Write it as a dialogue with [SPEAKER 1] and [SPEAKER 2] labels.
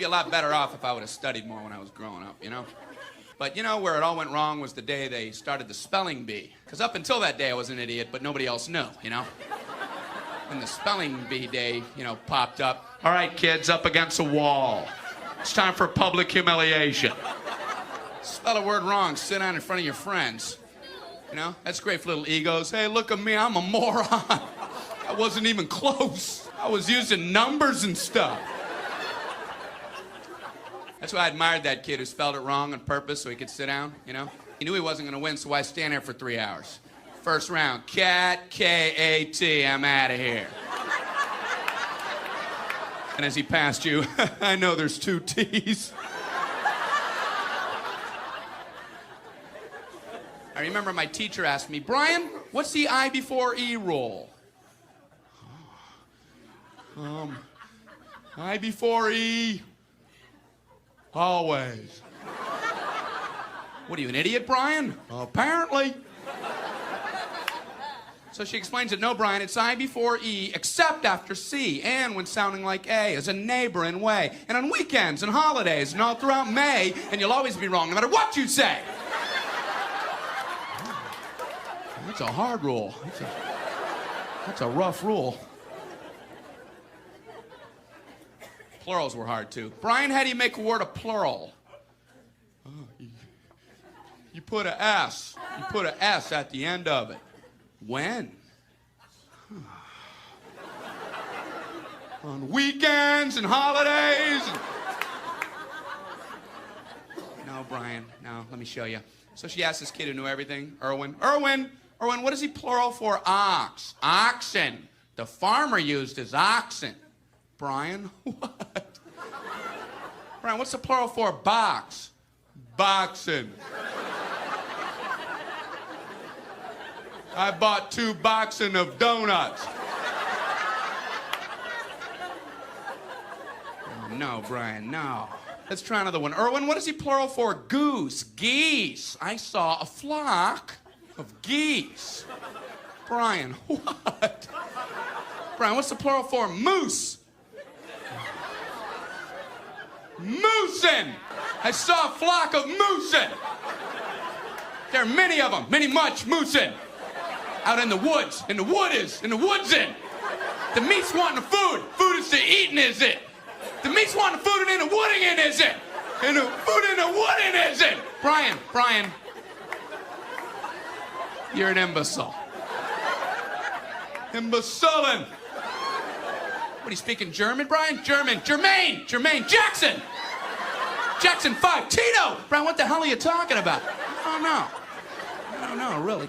[SPEAKER 1] be a lot better off if I would have studied more when I was growing up, you know? But you know where it all went wrong was the day they started the spelling bee. Because up until that day, I was an idiot, but nobody else knew, you know? When the spelling bee day, you know, popped up. All right, kids, up against a wall. It's time for public humiliation. Spell a word wrong, sit down in front of your friends. You know, that's great for little egos. Hey, look at me, I'm a moron. I wasn't even close. I was using numbers and stuff. That's why I admired that kid who spelled it wrong on purpose so he could sit down, you know? He knew he wasn't gonna win, so why stand there for 3 hours? First round, cat, K-A-T, I'm out of here. And as he passed you, I know there's 2 T's. I remember my teacher asked me, Brian, what's the I before E rule? I before E, always. What are you, an idiot, Brian? Apparently. So she explains it, no, Brian, it's I before E, except after C, and when sounding like A, as a neighbor in way, and on weekends and holidays, and all throughout May, and you'll always be wrong, no matter what you say. That's a hard rule. That's a rough rule. Plurals were hard, too. Brian, how do you make a word a plural? You put a S. You put a S at the end of it. When? On weekends and holidays. No, Brian, no, let me show you. So she asked this kid who knew everything, Erwin, what is he plural for ox? Oxen. The farmer used his oxen. Brian, what? Brian, what's the plural for box? Boxen. I bought 2 boxen of donuts. Oh, no, Brian, no. Let's try another one. Erwin, what is he plural for? Goose. Geese. I saw a flock of geese. Brian, what? Brian, what's the plural for moose? Moosin. I saw a flock of moosin. There are many of them, much moosin. Out in the woods, in the woodsin. The meat's wanting the food. Food is to eating, is it? The meat's wanting the food and in the wooding in, is it? And the food in the wooding, is it? Brian, you're an imbecile. Imbecilin'. What, are you speaking German, Brian? Jermaine Jackson. Jackson 5, Tito. Brian, what the hell are you talking about? I don't know, really.